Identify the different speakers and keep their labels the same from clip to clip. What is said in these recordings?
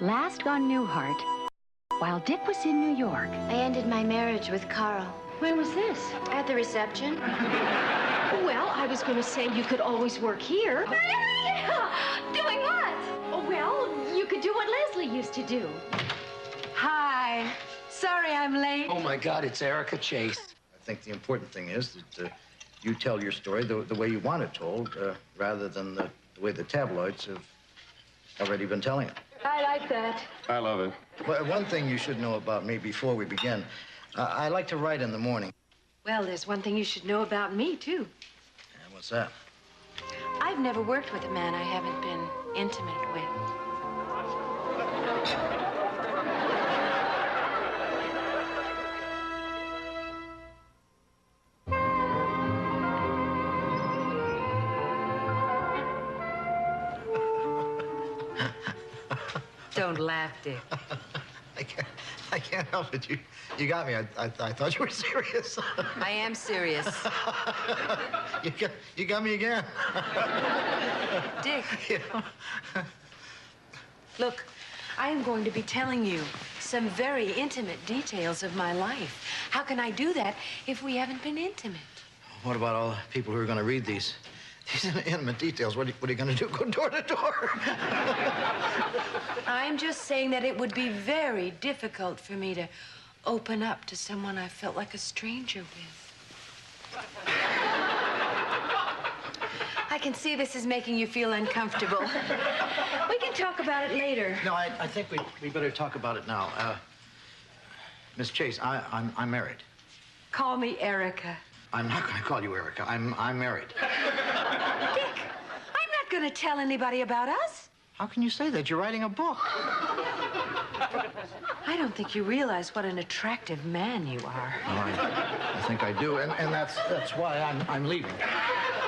Speaker 1: Last on Newhart, while Dick was in New York.
Speaker 2: I ended my marriage with Carl.
Speaker 1: When was this?
Speaker 2: At the reception.
Speaker 1: Well, I was going to say you could always work here.
Speaker 2: Doing what?
Speaker 1: Oh, well, you could do what Leslie used to do. Hi. Sorry I'm late.
Speaker 3: Oh, my God, it's Erica Chase.
Speaker 4: I think the important thing is that you tell your story the way you want it told, rather than the way the tabloids have already been telling it.
Speaker 1: I like that.
Speaker 5: I love it.
Speaker 4: Well, one thing you should know about me before we begin, I like to write in the morning.
Speaker 1: Well, there's one thing you should know about me, too.
Speaker 4: And what's that?
Speaker 1: I've never worked with a man I haven't been intimate with. Don't laugh, Dick.
Speaker 4: I can't help it. You got me. I thought you were serious.
Speaker 1: I am serious.
Speaker 4: You got me again.
Speaker 1: Dick. Look, I am going to be telling you some very intimate details of my life. How can I do that if we haven't been intimate?
Speaker 4: What about all the people who are going to read these intimate details? What are you going to do? Go door to door?
Speaker 1: I'm just saying that it would be very difficult for me to open up to someone I felt like a stranger with. I can see this is making you feel uncomfortable. We can talk about it later.
Speaker 4: No, I think we better talk about it now. Miss Chase, I'm married.
Speaker 1: Call me Erica.
Speaker 4: I'm not going to call you Erica. I'm married.
Speaker 1: Dick, I'm not going to tell anybody about us.
Speaker 4: How can you say that? You're writing a book.
Speaker 1: I don't think you realize what an attractive man you are.
Speaker 4: Oh, I think I do, and that's why I'm leaving.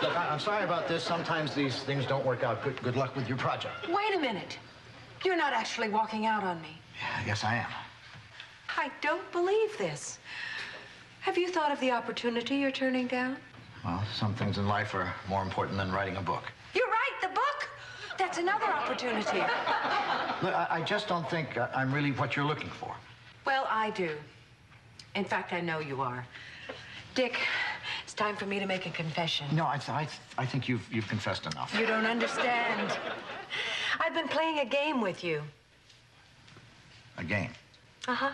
Speaker 4: Look, I'm sorry about this. Sometimes these things don't work out. Good luck with your project.
Speaker 1: Wait a minute. You're not actually walking out on me.
Speaker 4: Yeah, yes, I am.
Speaker 1: I don't believe this. Have you thought of the opportunity you're turning down?
Speaker 4: Well, some things in life are more important than writing a book.
Speaker 1: You're right, the book. That's another opportunity.
Speaker 4: Look, I just don't think I'm really what you're looking for.
Speaker 1: Well, I do. In fact, I know you are. Dick, it's time for me to make a confession.
Speaker 4: No, I think you've confessed enough.
Speaker 1: You don't understand. I've been playing a game with you.
Speaker 4: A game?
Speaker 1: Uh-huh.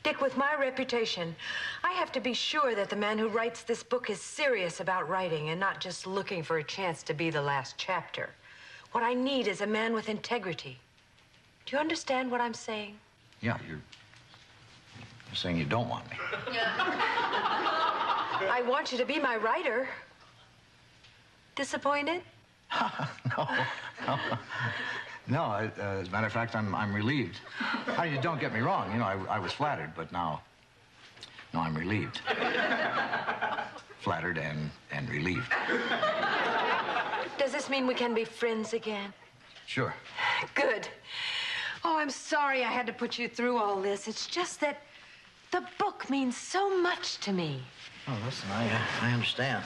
Speaker 1: Dick, with my reputation, I have to be sure that the man who writes this book is serious about writing and not just looking for a chance to be the last chapter. What I need is a man with integrity. Do you understand what I'm saying?
Speaker 4: Yeah, you're saying you don't want me.
Speaker 1: I want you to be my writer. Disappointed?
Speaker 4: No, as a matter of fact, I'm relieved. You don't get me wrong. You know, I was flattered, but now I'm relieved. Flattered and relieved.
Speaker 1: Does this mean we can be friends again?
Speaker 4: Sure.
Speaker 1: Good. Oh, I'm sorry I had to put you through all this. It's just that the book means so much to me.
Speaker 4: Oh, listen, I understand.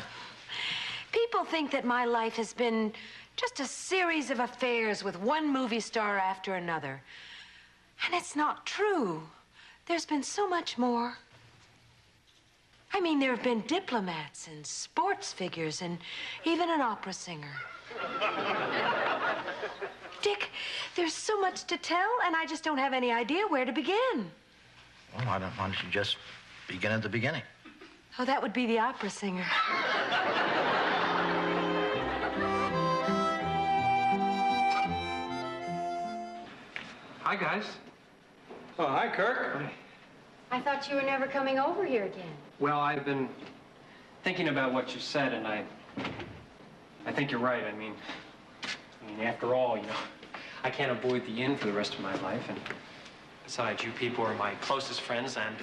Speaker 1: People think that my life has been just a series of affairs with one movie star after another. And it's not true. There's been so much more. I mean, there have been diplomats and sports figures and even an opera singer. Dick, there's so much to tell, and I just don't have any idea where to begin.
Speaker 4: Well, why don't you just begin at the beginning?
Speaker 1: Oh, that would be the opera singer.
Speaker 6: Hi, guys. Oh, hi, Kirk.
Speaker 2: I thought you were never coming over here again.
Speaker 6: Well, I've been thinking about what you said, and I think you're right. I mean, after all, I can't avoid the inn for the rest of my life, and besides, you people are my closest friends, and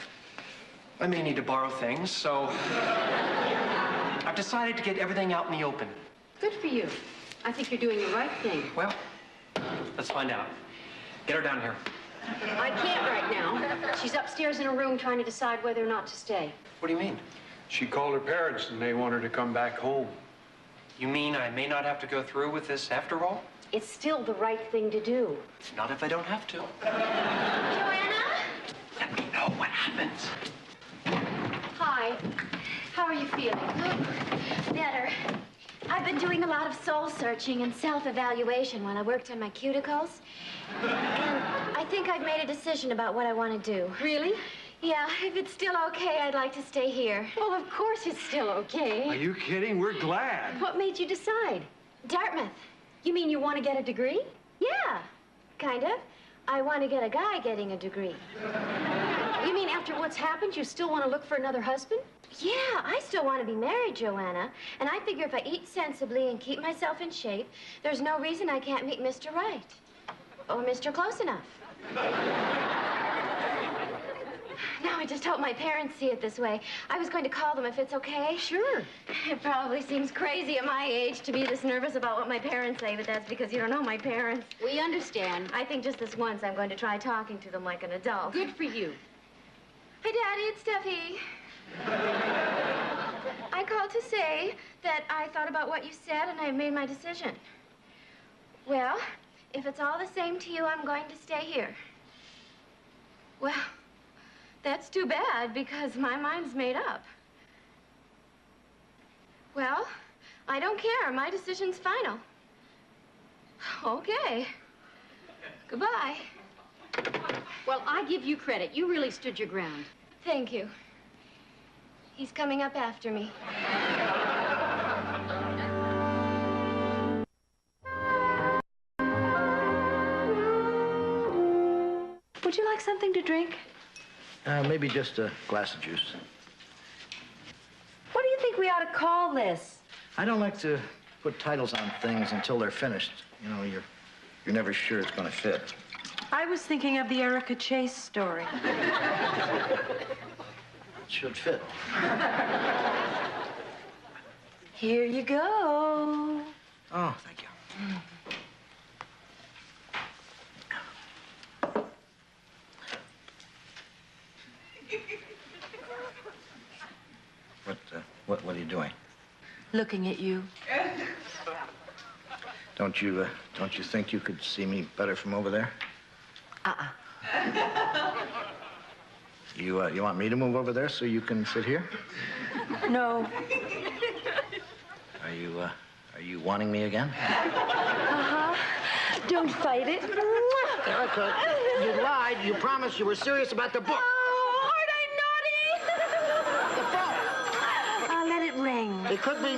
Speaker 6: I may need to borrow things, so I've decided to get everything out in the open.
Speaker 2: Good for you. I think you're doing the right thing.
Speaker 6: Well, let's find out. Get her down here.
Speaker 2: I can't right now. She's upstairs in her room trying to decide whether or not to stay.
Speaker 6: What do you mean?
Speaker 5: She called her parents and they want her to come back home.
Speaker 6: You mean I may not have to go through with this after all?
Speaker 2: It's still the right thing to do.
Speaker 6: Not if I don't have to.
Speaker 2: Joanna?
Speaker 6: Let me know what happens.
Speaker 2: Hi. How are you feeling?
Speaker 5: Better. I've been doing a lot of soul searching and self-evaluation while I worked on my cuticles. And I think I've made a decision about what I want to do.
Speaker 2: Really?
Speaker 5: Yeah, if it's still okay, I'd like to stay here.
Speaker 2: Well, of course it's still okay.
Speaker 7: Are you kidding? We're glad.
Speaker 2: What made you decide?
Speaker 5: Dartmouth.
Speaker 2: You mean you want to get a degree?
Speaker 5: Yeah, kind of. I want to get a guy getting a degree.
Speaker 2: You mean after what's happened, you still want to look for another husband?
Speaker 5: Yeah, I still want to be married, Joanna. And I figure if I eat sensibly and keep myself in shape, there's no reason I can't meet Mr. Right. Or Mr. Close Enough. Now, I just hope my parents see it this way. I was going to call them if it's okay.
Speaker 2: Sure.
Speaker 5: It probably seems crazy at my age to be this nervous about what my parents say, but that's because you don't know my parents.
Speaker 2: We understand.
Speaker 5: I think just this once I'm going to try talking to them like an adult.
Speaker 2: Good for you.
Speaker 5: Hi, Daddy, it's Steffi. I called to say that I thought about what you said and I made my decision. Well, if it's all the same to you, I'm going to stay here. Well, that's too bad because my mind's made up. Well, I don't care. My decision's final. Okay. Goodbye.
Speaker 2: Well, I give you credit. You really stood your ground.
Speaker 5: Thank you. He's coming up after me.
Speaker 1: Would you like something to drink?
Speaker 4: Maybe just a glass of juice.
Speaker 1: What do you think we ought to call this?
Speaker 4: I don't like to put titles on things until they're finished. You know, you're never sure it's going to fit.
Speaker 1: I was thinking of the Erica Chase story.
Speaker 4: It should fit.
Speaker 1: Here you go.
Speaker 4: Oh, thank you. What are you doing?
Speaker 1: Looking at you.
Speaker 4: Don't you think you could see me better from over there? You want me to move over there so you can sit here?
Speaker 1: No.
Speaker 4: Are you wanting me again?
Speaker 1: Don't fight it.
Speaker 3: Erica, you lied. You promised you were serious about the book.
Speaker 1: Oh, aren't I naughty?
Speaker 3: The phone.
Speaker 1: I'll let it ring.
Speaker 3: It could be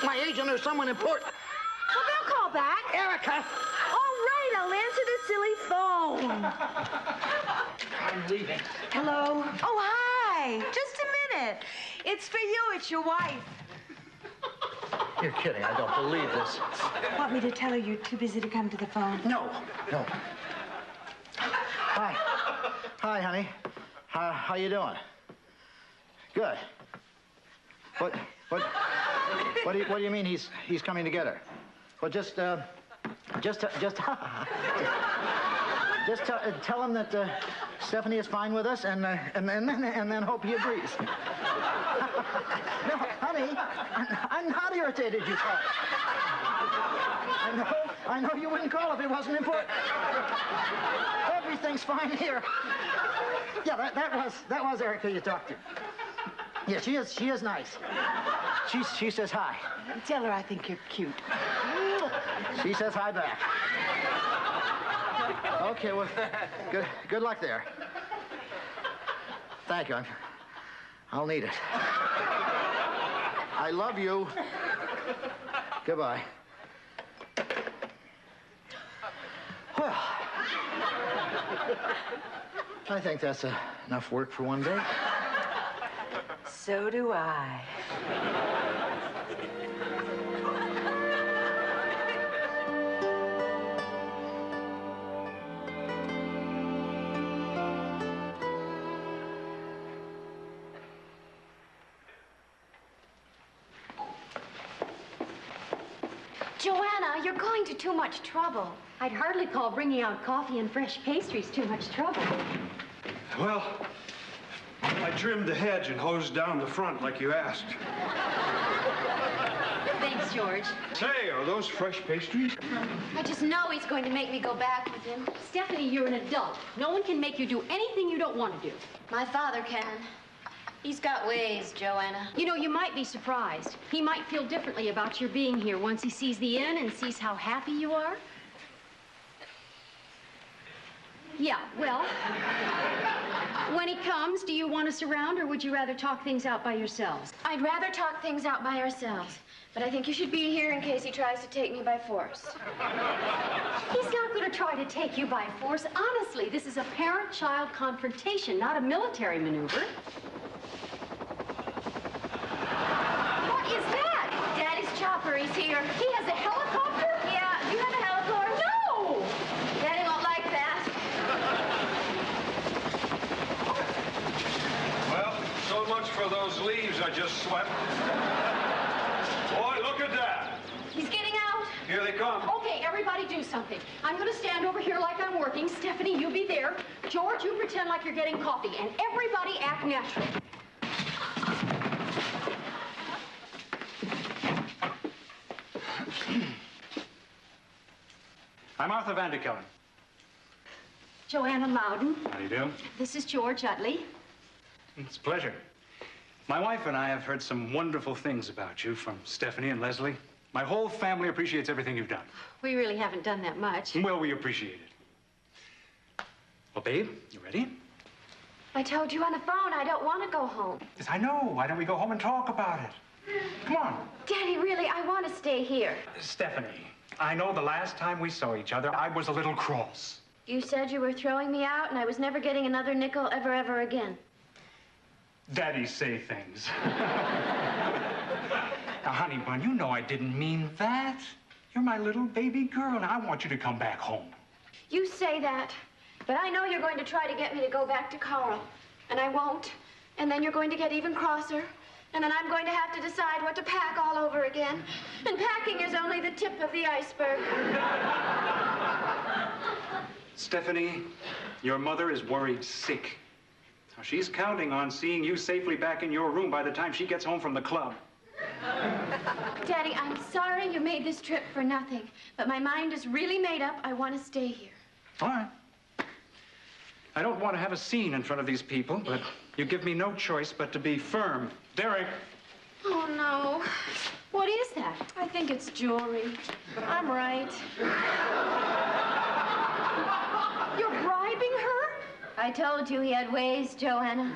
Speaker 3: my agent or someone important.
Speaker 1: Well, they'll call back.
Speaker 3: Erica!
Speaker 1: All right, I'll answer the silly phone.
Speaker 3: I'm leaving.
Speaker 1: Hello? Oh, hi. Just a minute. It's for you. It's your wife.
Speaker 4: You're kidding. I don't believe this.
Speaker 1: Want me to tell her you're too busy to come to the phone?
Speaker 4: No. Hi, honey. How you doing? Good. What do you mean he's coming to get her? Well, just tell him that Stephanie is fine with us, and then hope he agrees. No, honey, I'm not irritated you called. I know you wouldn't call if it wasn't important. Everything's fine here. Yeah, that was Erica you talked to. Yeah, she is nice. She says hi.
Speaker 1: Tell her I think you're cute.
Speaker 4: She says hi back. Okay, well, good luck there. Thank you. I'll need it. I love you. Goodbye. Well, I think that's enough work for one day.
Speaker 1: So do I.
Speaker 5: Joanna, you're going to too much trouble.
Speaker 2: I'd hardly call bringing out coffee and fresh pastries too much trouble.
Speaker 7: Well, I trimmed the hedge and hosed down the front like you asked.
Speaker 2: Thanks, George.
Speaker 7: Say, are those fresh pastries?
Speaker 5: I just know he's going to make me go back with him.
Speaker 2: Stephanie, you're an adult. No one can make you do anything you don't want to do.
Speaker 5: My father can. He's got ways, Joanna.
Speaker 2: You know, you might be surprised. He might feel differently about your being here once he sees the inn and sees how happy you are. Yeah, well, when he comes, do you want us around, or would you rather talk things out by yourselves?
Speaker 5: I'd rather talk things out by ourselves. But I think you should be here in case he tries to take me by force.
Speaker 2: He's not going to try to take you by force. Honestly, this is a parent-child confrontation, not a military maneuver. What is that?
Speaker 5: Daddy's chopper, he's here.
Speaker 2: He has a helicopter?
Speaker 5: Yeah, do you have a heliporter?
Speaker 2: No!
Speaker 5: Daddy won't like that.
Speaker 7: Well, so much for those leaves I just swept. Boy, look at that.
Speaker 5: He's getting out.
Speaker 7: Here they come.
Speaker 2: Okay, everybody do something. I'm going to stand over here like I'm working. Stephanie, you be there. George, you pretend like you're getting coffee. And everybody act natural.
Speaker 8: I'm Arthur Vanderkellen.
Speaker 2: Joanna Loudon.
Speaker 8: How do you do?
Speaker 2: This is George Utley.
Speaker 8: It's a pleasure. My wife and I have heard some wonderful things about you from Stephanie and Leslie. My whole family appreciates everything you've done.
Speaker 2: We really haven't done that much.
Speaker 8: Well, we appreciate it. Well, babe, you ready?
Speaker 5: I told you on the phone I don't want to go home.
Speaker 8: Yes, I know. Why don't we go home and talk about it? Come on.
Speaker 5: Daddy, really, I want to stay here.
Speaker 8: Stephanie, I know the last time we saw each other, I was a little cross.
Speaker 5: You said you were throwing me out and I was never getting another nickel ever again.
Speaker 8: Daddies say things. Now, honey bun, you know I didn't mean that. You're my little baby girl, and I want you to come back home.
Speaker 5: You say that, but I know you're going to try to get me to go back to Carl, and I won't. And then you're going to get even crosser, and then I'm going to have to decide what to pack all over again. And packing is only the tip of the iceberg.
Speaker 8: Stephanie, your mother is worried sick. Now, she's counting on seeing you safely back in your room by the time she gets home from the club.
Speaker 5: Daddy, I'm sorry you made this trip for nothing, but my mind is really made up. I want to stay here.
Speaker 8: All right. I don't want to have a scene in front of these people, but you give me no choice but to be firm. Derek!
Speaker 5: Oh, no.
Speaker 2: What is that?
Speaker 5: I think it's jewelry. I'm right.
Speaker 2: You're bribing her?
Speaker 5: I told you he had ways, Joanna.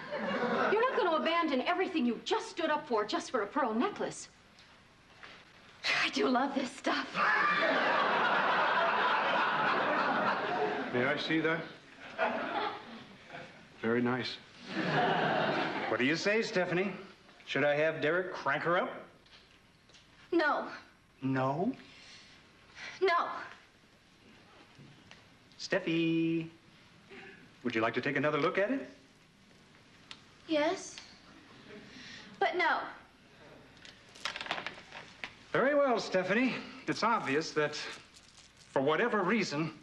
Speaker 2: You're not going to abandon everything you just stood up for just for a pearl necklace.
Speaker 5: I do love this stuff.
Speaker 7: May I see that? Very nice.
Speaker 8: What do you say, Stephanie? Should I have Derek crank her up?
Speaker 5: No.
Speaker 8: No?
Speaker 5: No.
Speaker 8: Steffi, would you like to take another look at it?
Speaker 5: Yes. But no.
Speaker 8: Very well, Stephanie. It's obvious that, for whatever reason,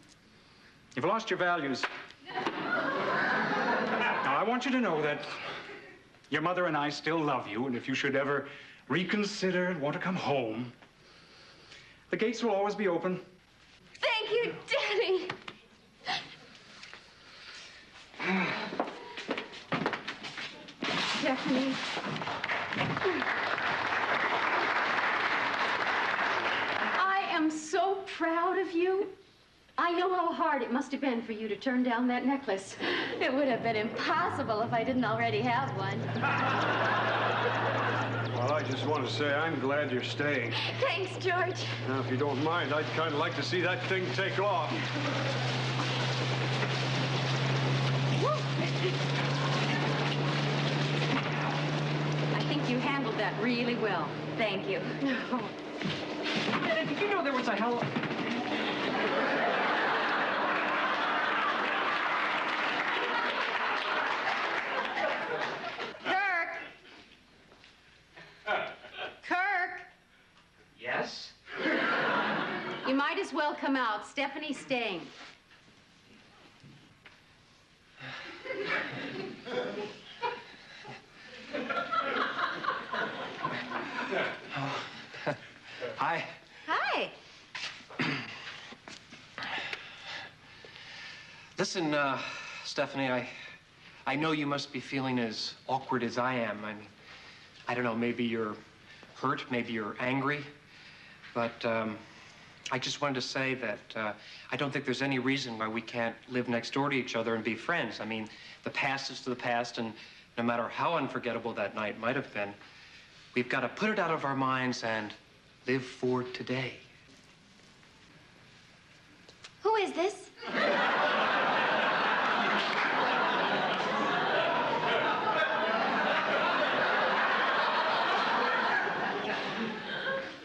Speaker 8: you've lost your values. Now, I want you to know that your mother and I still love you, and if you should ever reconsider and want to come home, the gates will always be open.
Speaker 5: Thank you, Daddy.
Speaker 2: Stephanie. I am so proud of you. I know how hard it must have been for you to turn down that necklace.
Speaker 5: It would have been impossible if I didn't already have one.
Speaker 7: Well, I just want to say I'm glad you're staying.
Speaker 5: Thanks, George.
Speaker 7: Now, if you don't mind, I'd kind of like to see that thing take off.
Speaker 2: I think you handled that really well.
Speaker 5: Thank you.
Speaker 6: Did you know there was a hell...
Speaker 2: Kirk! Kirk!
Speaker 6: Yes?
Speaker 2: You might as well come out. Stephanie's staying.
Speaker 6: Hi. Listen, Stephanie, I know you must be feeling as awkward as I am. I mean, I don't know, maybe you're hurt, maybe you're angry, but I just wanted to say that I don't think there's any reason why we can't live next door to each other and be friends. I mean, the past is to the past, and no matter how unforgettable that night might have been, we've got to put it out of our minds and live for today.
Speaker 5: Who is this?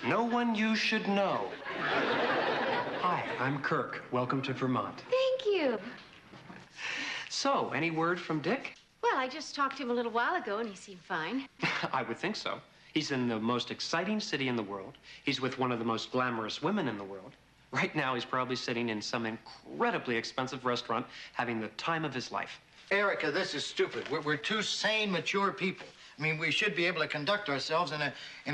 Speaker 6: No one you should know. Hi, I'm Kirk. Welcome to Vermont.
Speaker 5: Thank you.
Speaker 6: So, any word from Dick?
Speaker 2: Well, I just talked to him a little while ago, and he seemed fine.
Speaker 6: I would think so. He's in the most exciting city in the world. He's with one of the most glamorous women in the world. Right now, he's probably sitting in some incredibly expensive restaurant having the time of his life.
Speaker 4: Erica, this is stupid. We're two sane, mature people. I mean, we should be able to conduct ourselves in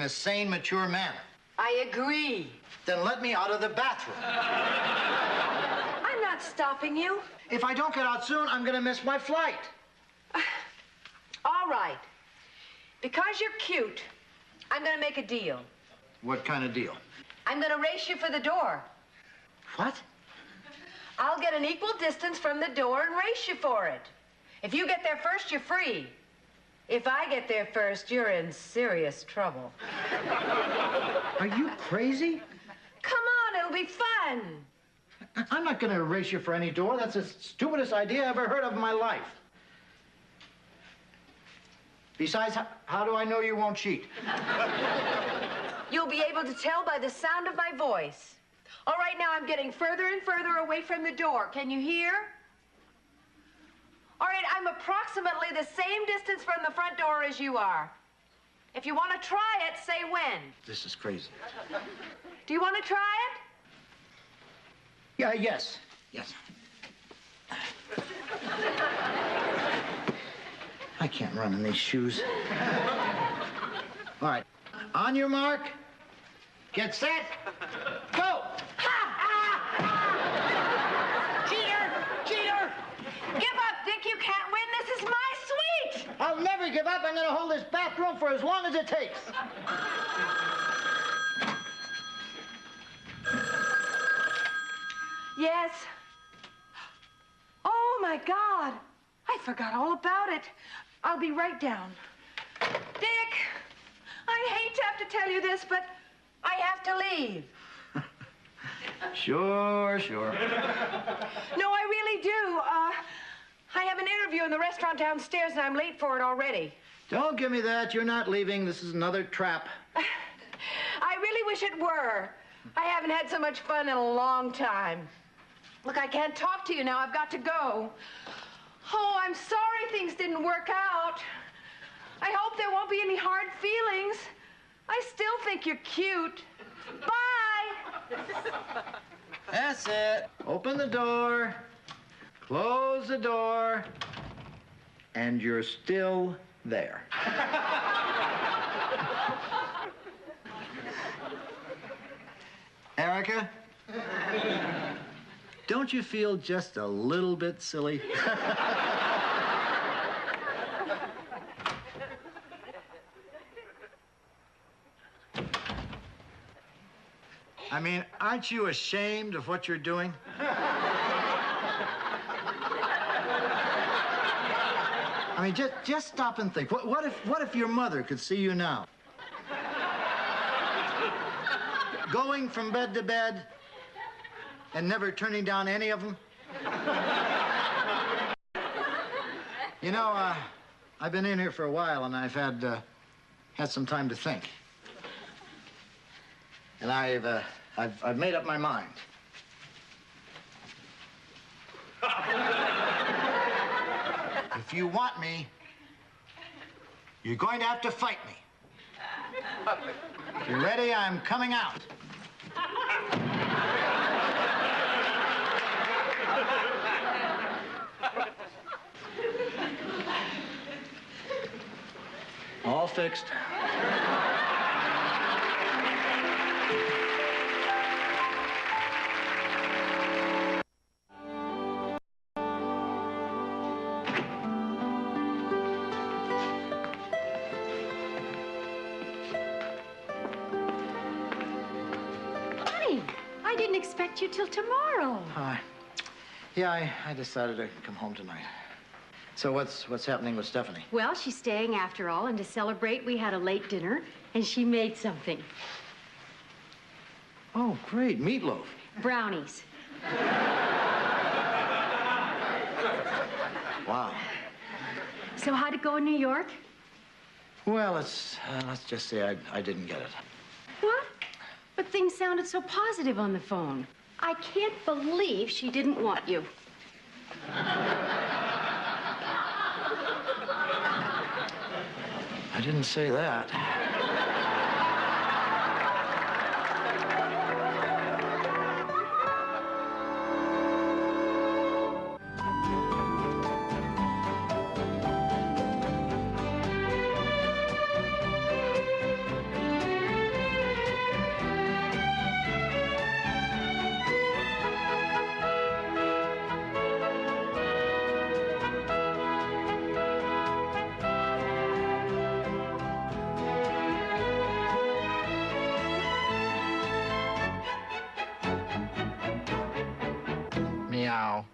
Speaker 4: a sane, mature manner.
Speaker 1: I agree.
Speaker 4: Then let me out of the bathroom.
Speaker 1: I'm not stopping you.
Speaker 4: If I don't get out soon, I'm going to miss my flight.
Speaker 1: All right. Because you're cute, I'm going to make a deal.
Speaker 4: What kind of deal?
Speaker 1: I'm going to race you for the door.
Speaker 4: What?
Speaker 1: I'll get an equal distance from the door and race you for it. If you get there first, you're free. If I get there first, you're in serious trouble.
Speaker 4: Are you crazy?
Speaker 1: Come on, it'll be fun.
Speaker 4: I'm not going to race you for any door. That's the stupidest idea I ever heard of in my life. Besides, how do I know you won't cheat?
Speaker 1: You'll be able to tell by the sound of my voice. All right, now I'm getting further and further away from the door. Can you hear? All right, I'm approximately the same distance from the front door as you are. If you want to try it, say when.
Speaker 4: This is crazy.
Speaker 1: Do you want to try it?
Speaker 4: Yeah, yes. I can't run in these shoes. All right. On your mark. Get set. Go!
Speaker 1: Cheater! Give up, Dick. You can't win. This is my suite.
Speaker 4: I'll never give up. I'm going to hold this bathroom for as long as it takes.
Speaker 1: Yes. Oh, my God. I forgot all about it. I'll be right down. Dick, I hate to have to tell you this, but I have to leave.
Speaker 4: Sure.
Speaker 1: No, I really do. I have an interview in the restaurant downstairs, and I'm late for it already.
Speaker 4: Don't give me that. You're not leaving. This is another trap.
Speaker 1: I really wish it were. I haven't had so much fun in a long time. Look, I can't talk to you now. I've got to go. Oh, I'm sorry things didn't work out. I hope there won't be any hard feelings. I still think you're cute. Bye.
Speaker 4: That's it. Open the door. Close the door. And you're still there. Erica? Don't you feel just a little bit silly? I mean, aren't you ashamed of what you're doing? I mean, just stop and think. What if your mother could see you now? Going from bed to bed and never turning down any of them? You know, I've been in here for a while, and I've had some time to think. And I've made up my mind. If you want me, you're going to have to fight me. If you're ready, I'm coming out. All fixed.
Speaker 2: didn't expect you till tomorrow.
Speaker 4: Yeah, I decided to come home tonight. So what's happening with Stephanie?
Speaker 2: Well, she's staying after all, and to celebrate, we had a late dinner, and she made something.
Speaker 4: Oh, great, meatloaf.
Speaker 2: Brownies.
Speaker 4: Wow.
Speaker 2: So how'd it go in New York?
Speaker 4: Well, let's just say I didn't get it.
Speaker 2: What? But things sounded so positive on the phone. I can't believe she didn't want you.
Speaker 4: I didn't say that. Meow.